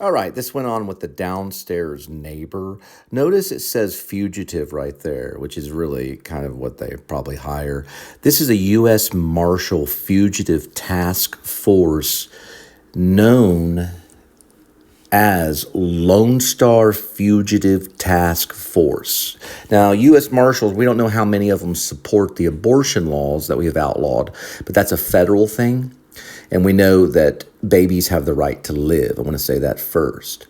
All right, this went on with the downstairs neighbor. Notice it says fugitive right there, which is really kind of what they probably hire. This is a U.S. Marshal Fugitive Task Force known as Lone Star Fugitive Task Force. Now, U.S. Marshals, we don't know how many of them support the abortion laws that we have outlawed, but that's a federal thing. And we know that babies have the right to live. I want to say that first.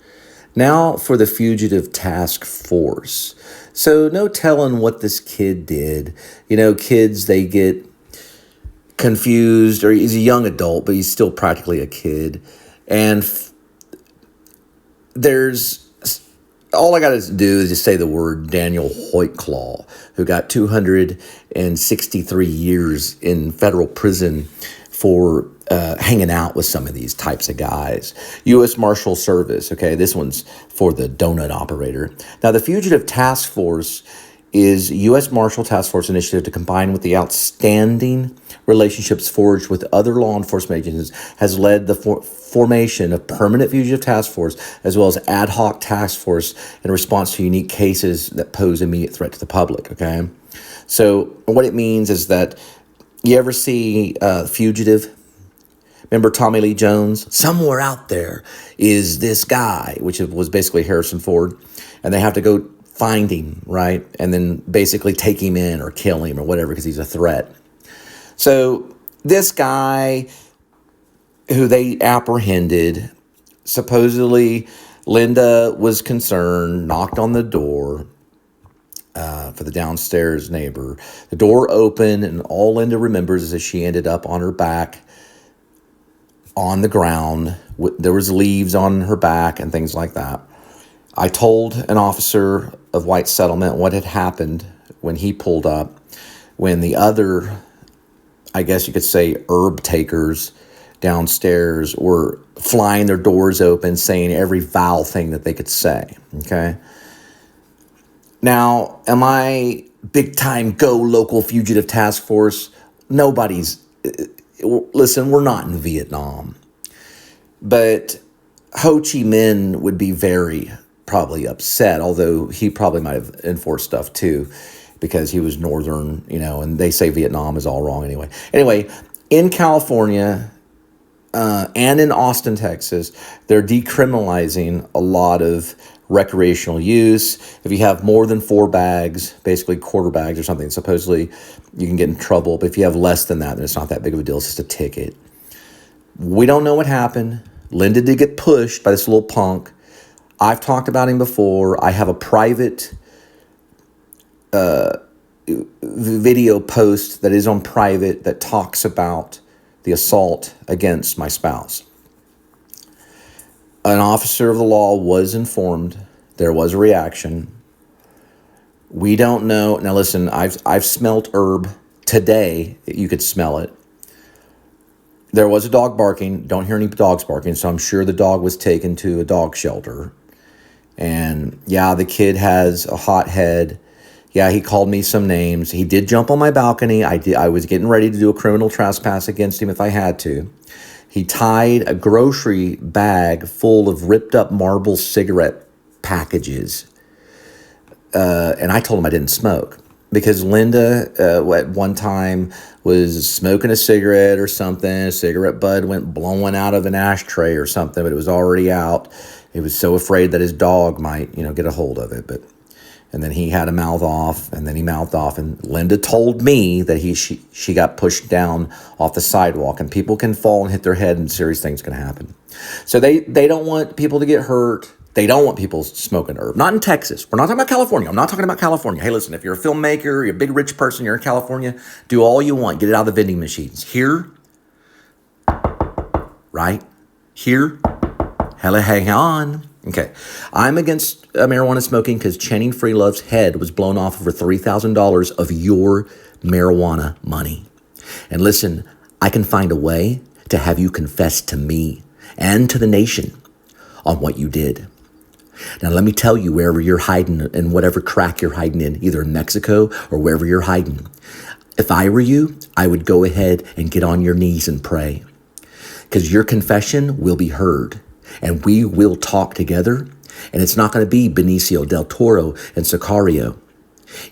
Now for the Fugitive Task Force. So no telling what this kid did. You know, kids, they get confused, or he's a young adult, but he's still practically a kid. And there's, all I got to do is just say the word Daniel Hoytclaw, who got 263 years in federal prison for hanging out with some of these types of guys. U.S. Marshal Service, okay, this one's for the donut operator. Now, the Fugitive Task Force is U.S. Marshal Task Force initiative to combine with the outstanding relationships forged with other law enforcement agencies, has led the formation of permanent fugitive task force, as well as ad hoc task force in response to unique cases that pose immediate threat to the public, okay? So what it means is that you ever see Fugitive? Remember Tommy Lee Jones? Somewhere out there is this guy, which was basically Harrison Ford, and they have to go find him, right? And then basically take him in or kill him or whatever because he's a threat. So this guy who they apprehended, supposedly Linda was concerned, knocked on the door for the downstairs neighbor. The door opened, and all Linda remembers is that she ended up on her back on the ground. There was leaves on her back and things like that. I told an officer of White Settlement what had happened when he pulled up, when the other, I guess you could say, herb takers downstairs were flying their doors open, saying every vile thing that they could say, okay? Now, am I big-time go local fugitive task force? Nobody's... Listen, we're not in Vietnam. But Ho Chi Minh would be very probably upset, although he probably might have enforced stuff too, because he was northern, you know, and they say Vietnam is all wrong anyway. Anyway, in California and in Austin, Texas, they're decriminalizing a lot of recreational use. If you have more than 4 bags, basically quarter bags or something, supposedly you can get in trouble. But if you have less than that, then it's not that big of a deal. It's just a ticket. We don't know what happened. Linda did get pushed by this little punk. I've talked about him before. I have a private video post that is on private that talks about the assault against my spouse. An officer of the law was informed. There was a reaction. We don't know. Now listen, I've smelt herb today. You could smell it. There was a dog barking. Don't hear any dogs barking, so I'm sure the dog was taken to a dog shelter. And yeah, the kid has a hot head. Yeah, he called me some names. He did jump on my balcony. I was getting ready to do a criminal trespass against him if I had to. He tied a grocery bag full of ripped up Marlboro cigarette packages. And I told him I didn't smoke. Because Linda, at one time, was smoking a cigarette or something. A cigarette bud went blowing out of an ashtray or something, but it was already out. He was so afraid that his dog might, get a hold of it. And then he had to mouth off, and then he mouthed off. And Linda told me that she got pushed down off the sidewalk, and people can fall and hit their head, and serious things can happen. So they don't want people to get hurt. They don't want people smoking herb. Not in Texas. We're not talking about California. I'm not talking about California. Hey, listen, if you're a filmmaker, you're a big rich person, you're in California, do all you want. Get it out of the vending machines. Here, right? Here, hella hang on. Okay, I'm against marijuana smoking because Channing Freelove's head was blown off over $3,000 of your marijuana money. And listen, I can find a way to have you confess to me and to the nation on what you did. Now, let me tell you, wherever you're hiding and whatever crack you're hiding in, either in Mexico or wherever you're hiding, if I were you, I would go ahead and get on your knees and pray, because your confession will be heard. And we will talk together. And it's not going to be Benicio del Toro and Sicario.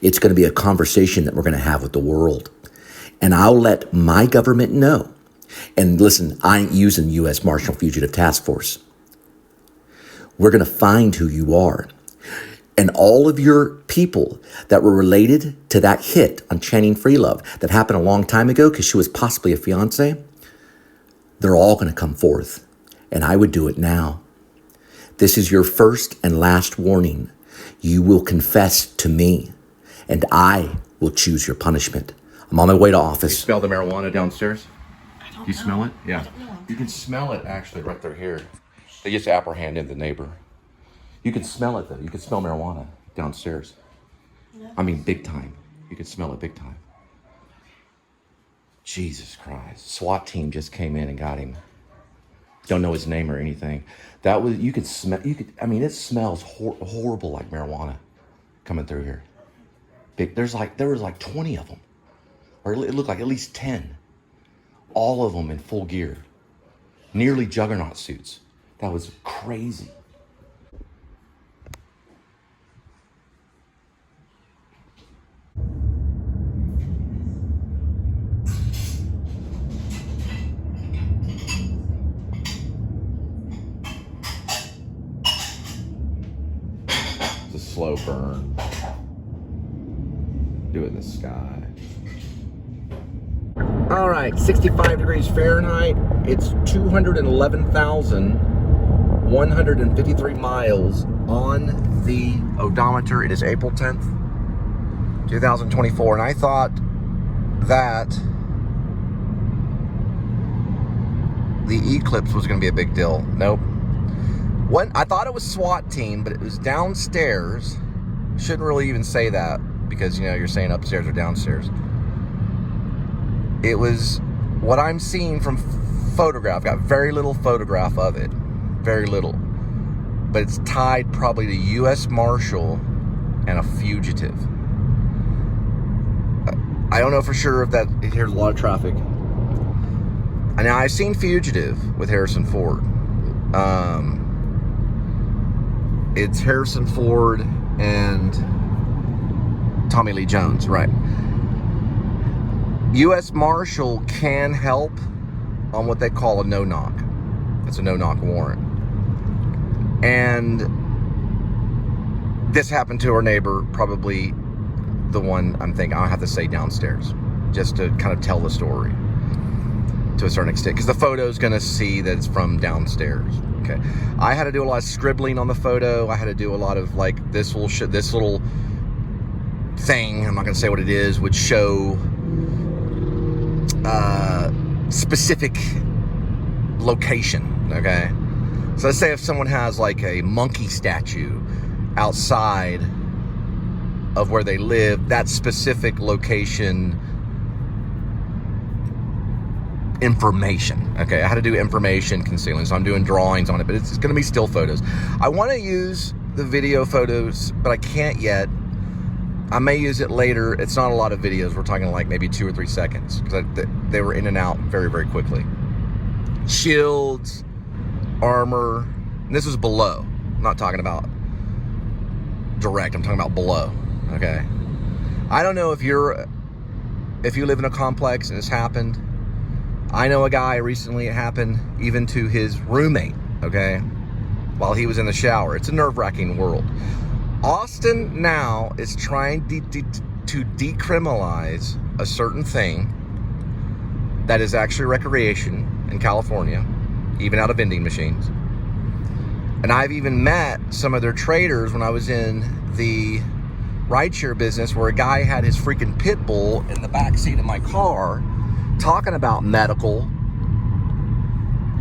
It's going to be a conversation that we're going to have with the world. And I'll let my government know. And listen, I ain't using U.S. Marshal Fugitive Task Force. We're going to find who you are. And all of your people that were related to that hit on Channing Freelove that happened a long time ago because she was possibly a fiance, they're all going to come forth. And I would do it now. This is your first and last warning. You will confess to me, and I will choose your punishment. I'm on my way to office. You smell the marijuana downstairs? Do you smell it? Yeah. You can smell it actually right there here. They just apprehended the neighbor. You can smell it though. You can smell marijuana downstairs. No. I mean, big time. You can smell it big time. Jesus Christ. SWAT team just came in and got him. Don't know his name or anything. That was, you could smell, I mean, it smells horrible like marijuana coming through here. There was like 20 of them. Or it looked like at least 10. All of them in full gear. Nearly juggernaut suits. That was crazy. It's a slow burn. Do it in the sky. All right, 65 degrees Fahrenheit. It's 211,153 miles on the odometer. It is April 10th, 2024. And I thought that the eclipse was going to be a big deal. Nope. I thought it was SWAT team, but it was downstairs. Shouldn't really even say that because, you know, you're saying upstairs or downstairs. It was what I'm seeing from photograph. Got very little photograph of it. Very little. But it's tied probably to U.S. Marshal and a fugitive. I don't know for sure if that... Here's a lot of traffic. Now, I've seen Fugitive with Harrison Ford. It's Harrison Ford and Tommy Lee Jones, right? U.S. Marshal can help on what they call a no-knock. It's a no-knock warrant. And this happened to our neighbor, probably the one I'm thinking I'll have to say downstairs, just to kind of tell the story to a certain extent, because the photo is going to see that it's from downstairs. Okay, I had to do a lot of scribbling on the photo. I had to do a lot of like this little thing. I'm not going to say what it is. Would show specific location. Okay, so let's say if someone has like a monkey statue outside of where they live, that specific location information. Okay, I had to do information concealing, so I'm doing drawings on it, but it's going to be still photos. I want to use the video photos, but I can't yet. I may use it later. It's not a lot of videos. We're talking like maybe 2 or 3 seconds because they were in and out very, very quickly. Shields, armor, and this was below. I'm not talking about direct. I'm talking about below. Okay. I don't know if you live in a complex and this happened. I know a guy recently, it happened even to his roommate, okay, while he was in the shower. It's a nerve-wracking world. Austin now is trying to decriminalize a certain thing that is actually recreation in California, even out of vending machines. And I've even met some of their traders when I was in the rideshare business where a guy had his freaking pit bull in the back seat of my car talking about medical,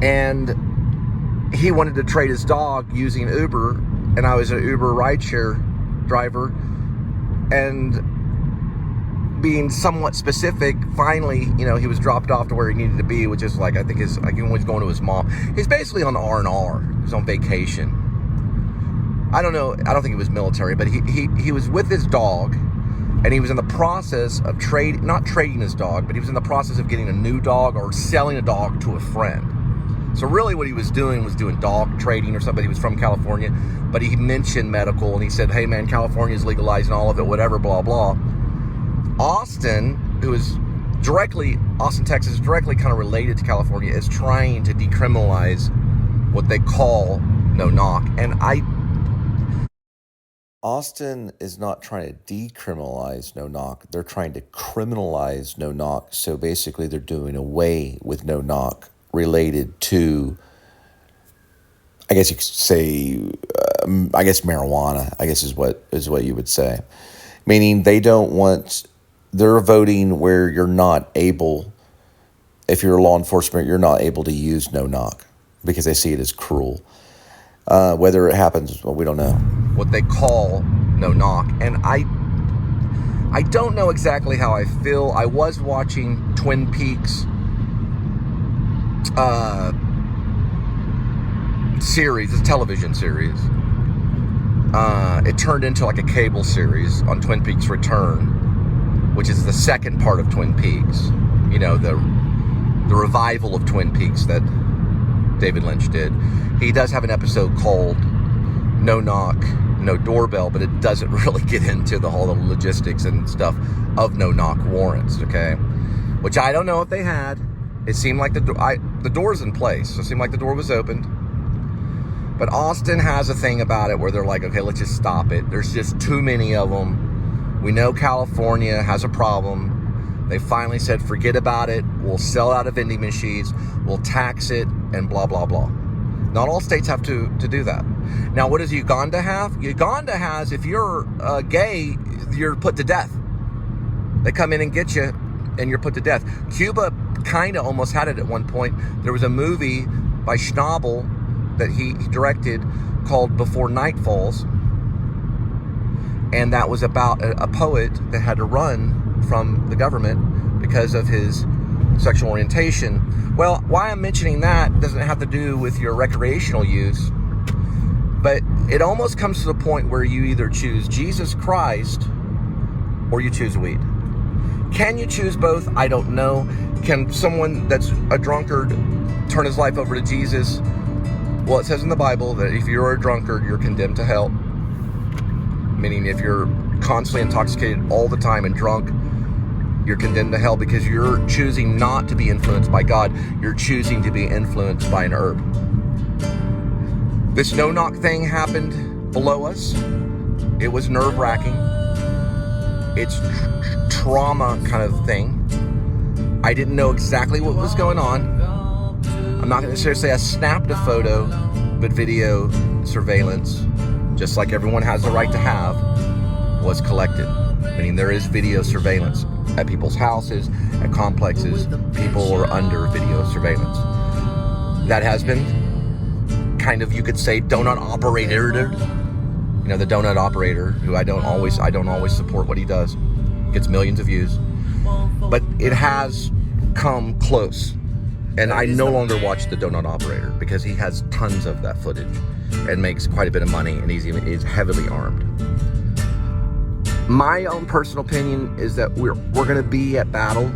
and he wanted to trade his dog using Uber, and I was an Uber rideshare driver, and being somewhat specific, finally, you know, he was dropped off to where he needed to be, which is like, I think he was going to his mom. He's basically on the R&R. He was on vacation. I don't know, I don't think he was military, but he was with his dog, and he was in the process of not trading his dog, but he was in the process of getting a new dog or selling a dog to a friend. So really what he was doing dog trading or something. He was from California, but he mentioned medical, and he said, hey man, California's legalizing all of it, whatever, blah, blah. Austin, Austin, Texas, is directly kind of related to California, is trying to decriminalize what they call no knock. And Austin is not trying to decriminalize no knock. They're trying to criminalize no knock. So basically they're doing away with no knock related to, I guess you could say, marijuana, I guess is what you would say. Meaning they're voting where you're not able, if you're law enforcement, you're not able to use no knock because they see it as cruel. Whether it happens, well, we don't know. What they call no knock. And I don't know exactly how I feel. I was watching Twin Peaks series, a television series. It turned into like a cable series on Twin Peaks Return, which is the second part of Twin Peaks. You know, the revival of Twin Peaks that David Lynch did. He does have an episode called No Knock, No Doorbell, but it doesn't really get into the whole logistics and stuff of no knock warrants, okay? Which I don't know if they had. It seemed like the door's in place, so it seemed like the door was opened. But Austin has a thing about it where they're like, okay, let's just stop it. There's just too many of them. We know California has a problem. They finally said, forget about it. We'll sell out of vending machines. We'll tax it and blah, blah, blah. Not all states have to do that. Now, what does Uganda have? Uganda has, if you're gay, you're put to death. They come in and get you and you're put to death. Cuba kind of almost had it at one point. There was a movie by Schnabel that he directed called Before Night Falls. And that was about a poet that had to run from the government because of his sexual orientation. Well, why I'm mentioning that doesn't have to do with your recreational use, but it almost comes to the point where you either choose Jesus Christ or you choose weed. Can you choose both? I don't know. Can someone that's a drunkard turn his life over to Jesus? Well, it says in the Bible that if you're a drunkard, you're condemned to hell. Meaning if you're constantly intoxicated all the time and drunk, you're condemned to hell because you're choosing not to be influenced by God. You're choosing to be influenced by an herb. This no-knock thing happened below us. It was nerve-wracking. It's trauma kind of thing. I didn't know exactly what was going on. I'm not going to necessarily say I snapped a photo, but video surveillance, just like everyone has the right to have, was collected. Meaning there is video surveillance at people's houses, at complexes. People are under video surveillance. That has been kind of, you could say, donut operator. You know, the donut operator, who I don't always support what he does. Gets millions of views. But it has come close. And I no longer watch the donut operator because he has tons of that footage and makes quite a bit of money, and is heavily armed. My own personal opinion is that we're going to be at battle.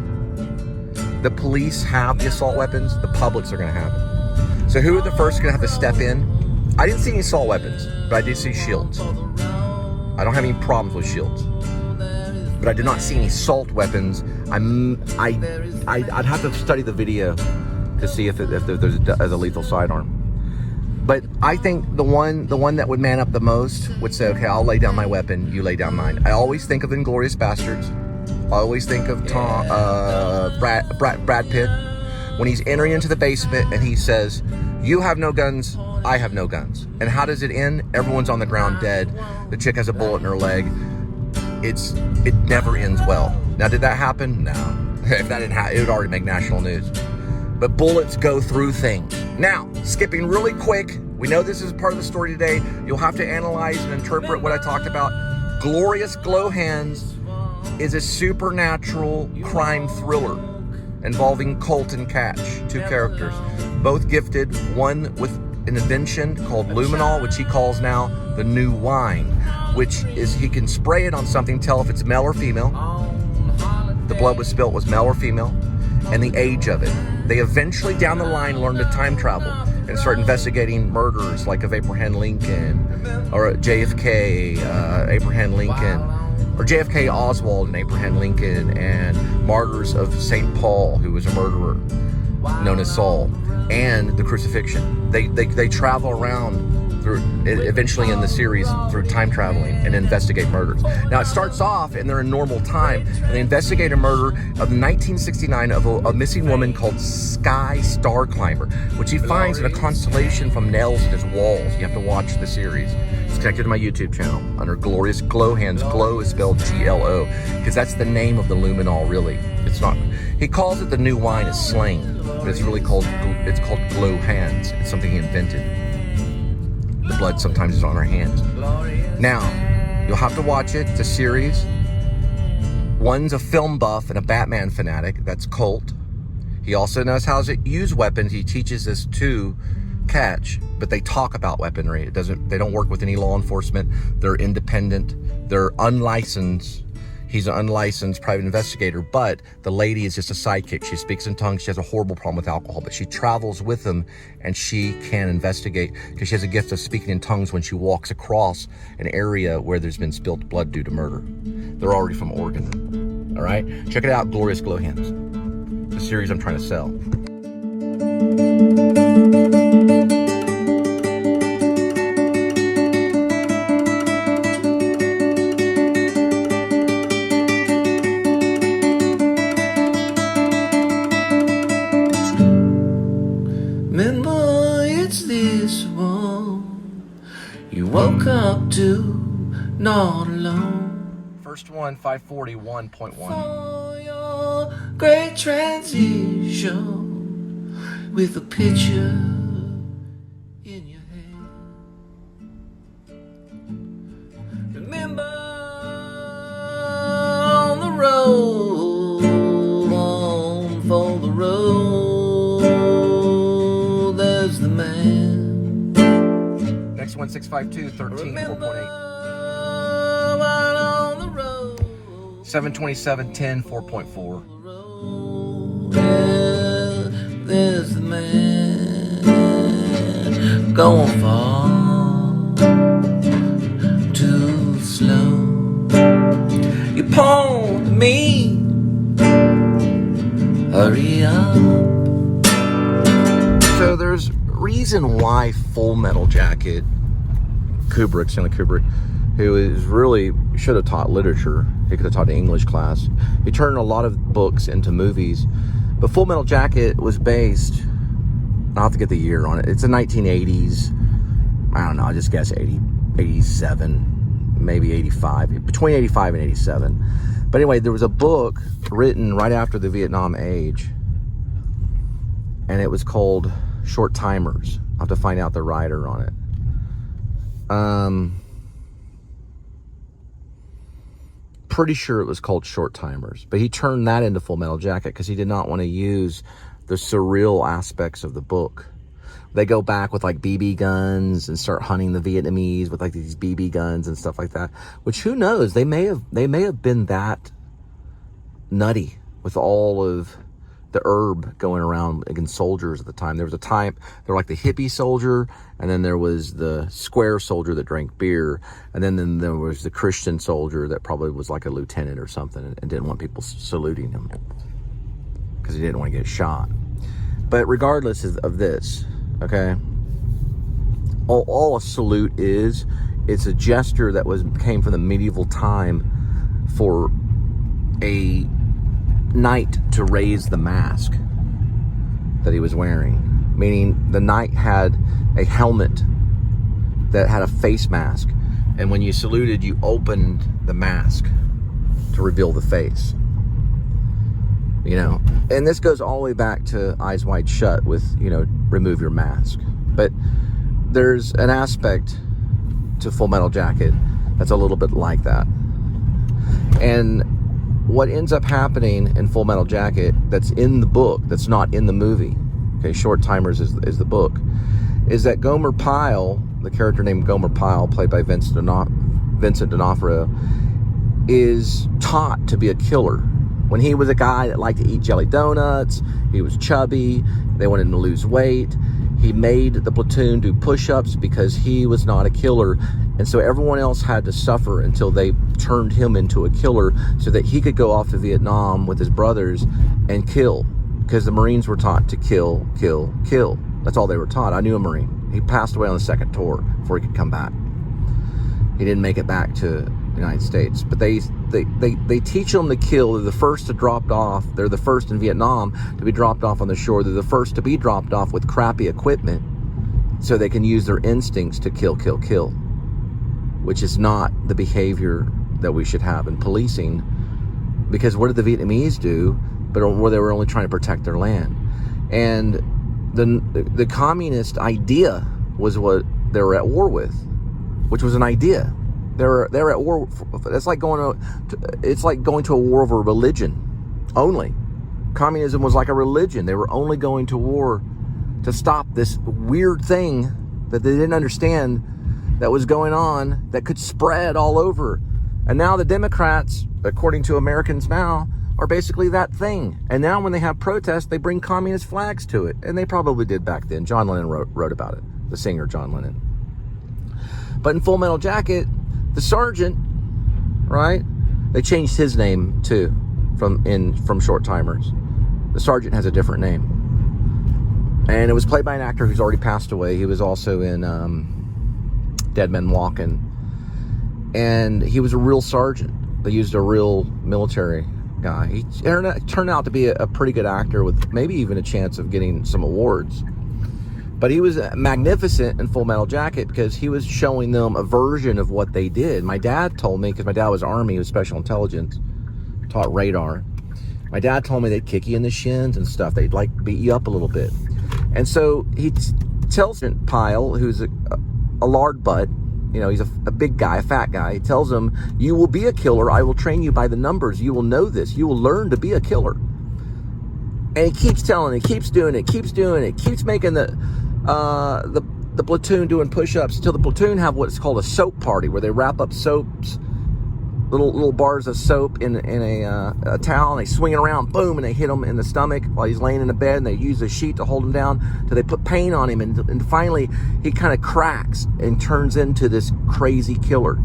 The police have the assault weapons. The publics are going to have it. So who are the first going to have to step in? I didn't see any assault weapons, but I did see shields. I don't have any problems with shields, but I did not see any assault weapons. I'd have to study the video to see if there's a lethal sidearm. But I think the one that would man up the most would say, okay, I'll lay down my weapon, you lay down mine. I always think of Inglourious Bastards. I always think of Brad Pitt when he's entering into the basement and he says, you have no guns, I have no guns. And how does it end? Everyone's on the ground dead. The chick has a bullet in her leg. It never ends well. Now, did that happen? No. If that didn't happen, it would already make national news. But bullets go through things. Now, skipping really quick, we know this is part of the story today. You'll have to analyze and interpret what I talked about. Glorious Glo Hands is a supernatural crime thriller involving Colt and Catch, two characters, both gifted, one with an invention called luminol, which he calls now the new wine, which is he can spray it on something, tell if it's male or female. The blood was spilt was male or female. and the age of it. They eventually down the line learn to time travel and start investigating murders like of Abraham Lincoln or JFK, Abraham Lincoln, or JFK Oswald and Abraham Lincoln, and martyrs of St. Paul, who was a murderer known as Saul, and the crucifixion. They travel around through, eventually in the series, through time traveling and investigate murders. Now it starts off and they're in normal time and they investigate a murder of 1969 of a missing woman called Sky Star Climber, which he finds in a constellation from nails in his walls. You have to watch the series. It's connected to my YouTube channel under Glorious Glo Hands. Glo is spelled G-L-O, because that's the name of the luminol, really. It's not, he calls it the new wine is slang, but it's really called Glo Hands. It's something he invented. The blood sometimes is on our hands. Now, you'll have to watch it. It's a series. One's a film buff and a Batman fanatic. That's Colt. He also knows how to use weapons. He teaches us to catch, but they talk about weaponry. They don't work with any law enforcement. They're independent. They're unlicensed. He's an unlicensed private investigator, but the lady is just a sidekick. She speaks in tongues. She has a horrible problem with alcohol, but she travels with him and she can investigate because she has a gift of speaking in tongues when she walks across an area where there's been spilled blood due to murder. They're already from Oregon. All right? Check it out, Glorious Glo Hands. The series I'm trying to sell. Remember, it's this one you woke up to, not alone. First one, 541.1. For your great transition with a picture in your hand. Remember, on the road, on for the road, there's the man. Next one, 652, 13, 4.8. 727, 10, 4.4. There's the man going far too slow. You point to me, hurry up. So there's reason why Full Metal Jacket, Stanley Kubrick, who is really should have taught literature. He could have taught an English class. He turned a lot of books into movies. But Full Metal Jacket was based, I'll have to get the year on it. It's the 1980s. I don't know, I just guess 87, maybe 85, between 85 and 87. But anyway, there was a book written right after the Vietnam age, and it was called Short Timers. I'll have to find out the writer on it. Pretty sure it was called Short Timers, but he turned that into Full Metal Jacket because he did not want to use the surreal aspects of the book. They go back with like BB guns and start hunting the Vietnamese with like these BB guns and stuff like that, which who knows, they may have been that nutty with all of the herb going around against soldiers at the time. There was a time, they were like the hippie soldier, and then there was the square soldier that drank beer, and then there was the Christian soldier that probably was like a lieutenant or something and didn't want people saluting him because he didn't want to get shot. But regardless of this, okay, all a salute is, it's a gesture that came from the medieval time for a knight to raise the mask that he was wearing, meaning the knight had a helmet that had a face mask, and when you saluted, you opened the mask to reveal the face, you know. And this goes all the way back to Eyes Wide Shut with, you know, remove your mask. But there's an aspect to Full Metal Jacket that's a little bit like that. And what ends up happening in Full Metal Jacket that's in the book, that's not in the movie, okay, Short Timers is the book, is that Gomer Pyle, the character named Gomer Pyle, played by Vincent D'Onofrio, is taught to be a killer When he was a guy that liked to eat jelly donuts, he was chubby, they wanted him to lose weight. He made the platoon do push-ups because he was not a killer. And so everyone else had to suffer until they turned him into a killer so that he could go off to Vietnam with his brothers and kill. Because the Marines were taught to kill, kill, kill. That's all they were taught. I knew a Marine. He passed away on the second tour before he could come back. He didn't make it back to the United States. But they teach them to kill. They're the first to drop off. They're the first in Vietnam to be dropped off on the shore. They're the first to be dropped off with crappy equipment so they can use their instincts to kill, kill, kill, which is not the behavior that we should have in policing. Because what did the Vietnamese do? But where they were only trying to protect their land. And the communist idea was what they were at war with, which was an idea. They're at war. It's like going to a war over religion only. Communism was like a religion. They were only going to war to stop this weird thing that they didn't understand that was going on that could spread all over. And now the Democrats, according to Americans now, are basically that thing. And now when they have protests, they bring communist flags to it. And they probably did back then. John Lennon wrote about it, the singer John Lennon. But in Full Metal Jacket, the sergeant, right? They changed his name too from Short Timers. The sergeant has a different name. And it was played by an actor who's already passed away. He was also in Dead Men Walking. And he was a real sergeant. They used a real military guy. He turned out to be a pretty good actor with maybe even a chance of getting some awards. But he was magnificent in Full Metal Jacket because he was showing them a version of what they did. My dad told me, because my dad was Army, he was Special Intelligence, taught radar. My dad told me they'd kick you in the shins and stuff. They'd like beat you up a little bit. And so he tells Pyle, who's a lard butt, you know, he's a big guy, a fat guy. He tells him, you will be a killer. I will train you by the numbers. You will know this. You will learn to be a killer. And he keeps telling it, keeps doing it, keeps making the platoon doing push-ups until the platoon have what's called a soap party, where they wrap up soaps, little bars of soap in a towel, and they swing it around, boom, and they hit him in the stomach while he's laying in the bed, and they use a sheet to hold him down till they put paint on him, and finally he kind of cracks and turns into this crazy killer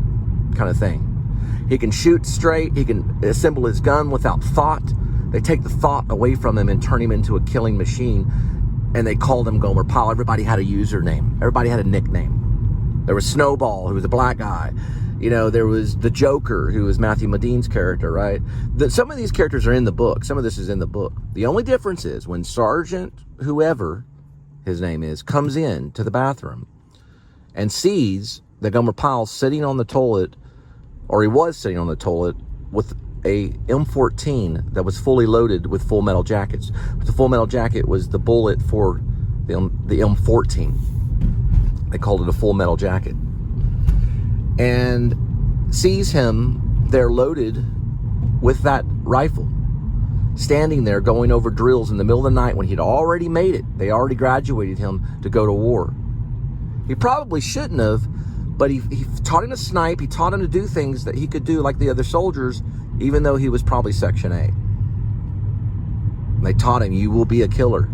kind of thing. He can shoot straight, he can assemble his gun without thought. They take the thought away from him and turn him into a killing machine. And they called him Gomer Pyle. Everybody had a username. Everybody had a nickname. There was Snowball, who was a black guy. You know, there was the Joker, who was Matthew Modine's character, right? Some of these characters are in the book. Some of this is in the book. The only difference is when Sergeant, whoever his name is, comes in to the bathroom and sees that Gomer Pyle sitting on the toilet, or he was sitting on the toilet with a M14 that was fully loaded with Full Metal Jackets. The Full Metal Jacket was the bullet for the M14. They called it a Full Metal Jacket. And sees him there loaded with that rifle, standing there going over drills in the middle of the night when he'd already made it. They already graduated him to go to war. He probably shouldn't have, but he taught him to snipe. He taught him to do things that he could do like the other soldiers, even though he was probably Section 8. They taught him, you will be a killer.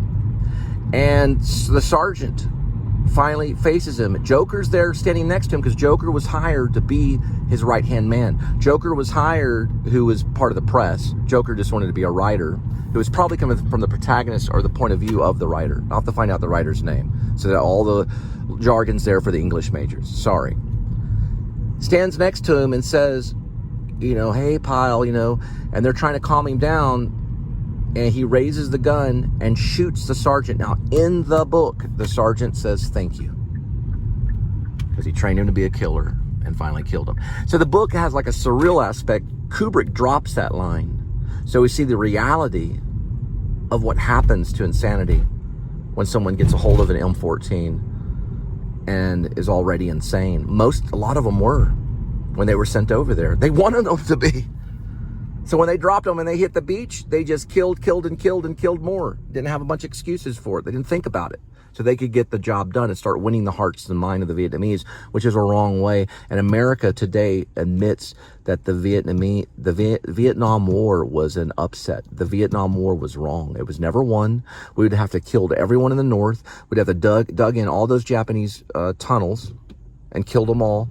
And the sergeant finally faces him. Joker's there standing next to him because Joker was hired to be his right-hand man. Joker was hired, who was part of the press. Joker just wanted to be a writer, who was probably coming from the protagonist or the point of view of the writer. I'll have to find out the writer's name so that all the jargon's there for the English majors. Sorry. Stands next to him and says, you know, hey, Pyle, you know, and they're trying to calm him down, and he raises the gun and shoots the sergeant. Now, in the book, the sergeant says thank you, because he trained him to be a killer and finally killed him. So the book has like a surreal aspect. Kubrick drops that line. So we see the reality of what happens to insanity when someone gets a hold of an M14 and is already insane. A lot of them were. When they were sent over there, they wanted them to be. So when they dropped them and they hit the beach, they just killed more. Didn't have a bunch of excuses for it. They didn't think about it. so they could get the job done and start winning the hearts and mind of the Vietnamese, which is a wrong way. And America today admits that the Vietnam War was an upset. The Vietnam War was wrong. It was never won. We would have to killed everyone in the North. We'd have to dug in all those Japanese tunnels and killed them all.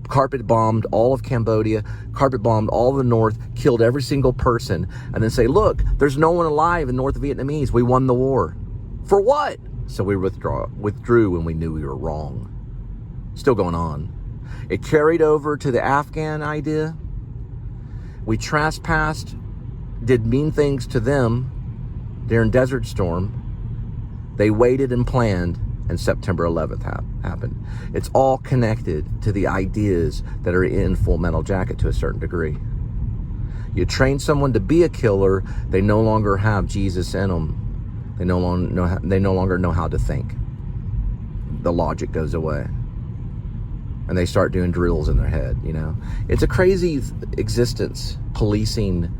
Carpet bombed all of Cambodia, carpet bombed all of the North, killed every single person, and then say, look, there's no one alive in North Vietnamese. We won the war. For what? So we withdrew when we knew we were wrong. Still going on. It carried over to the Afghan idea. We trespassed, did mean things to them during Desert Storm. They waited and planned, and September 11th happened. It's all connected to the ideas that are in Full Metal Jacket to a certain degree. You train someone to be a killer, they no longer have Jesus in them. They no longer know how to think. The logic goes away. And they start doing drills in their head, you know. It's a crazy existence, policing,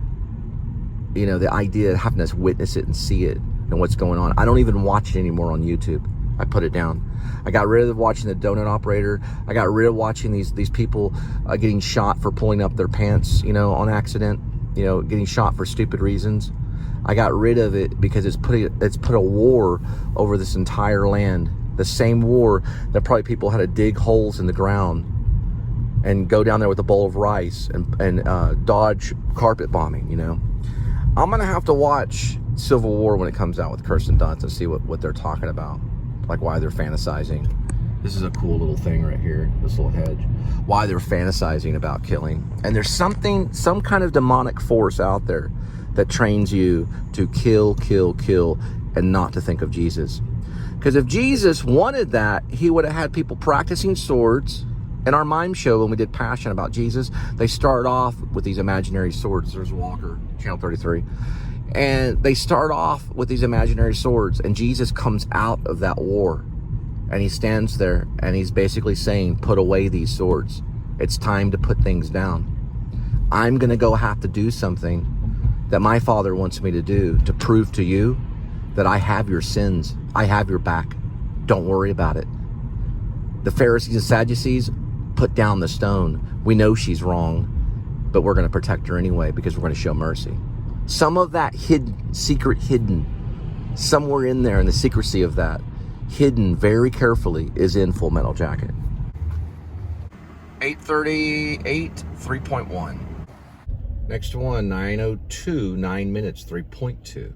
you know, the idea of having us witness it and see it and what's going on. I don't even watch it anymore on YouTube. I put it down. I got rid of watching the donut operator. I got rid of watching these people getting shot for pulling up their pants, you know, on accident, you know, getting shot for stupid reasons. I got rid of it because it's put a war over this entire land. The same war that probably people had to dig holes in the ground and go down there with a bowl of rice and dodge carpet bombing, you know. I'm going to have to watch Civil War when it comes out with Kirsten Dunst and see what they're talking about. Like why they're fantasizing. This is a cool little thing right here, this little hedge. Why they're fantasizing about killing. And there's some kind of demonic force out there that trains you to kill, and not to think of Jesus. Because if Jesus wanted that, he would have had people practicing swords. In our mime show, when we did Passion about Jesus, they start off with these imaginary swords. There's Walker, Channel 33. And they start off with these imaginary swords, and Jesus comes out of that war, and he stands there, and he's basically saying, put away these swords. It's time to put things down. I'm going to go have to do something that my Father wants me to do to prove to you that I have your sins. I have your back. Don't worry about it. The Pharisees and Sadducees, put down the stone. We know she's wrong, but we're going to protect her anyway because we're going to show mercy. Some of that secret hidden, somewhere in there in the secrecy of that, hidden very carefully, is in Full Metal Jacket. 8:38, 3.1. Next one, 9:02, 9 minutes, 3.2.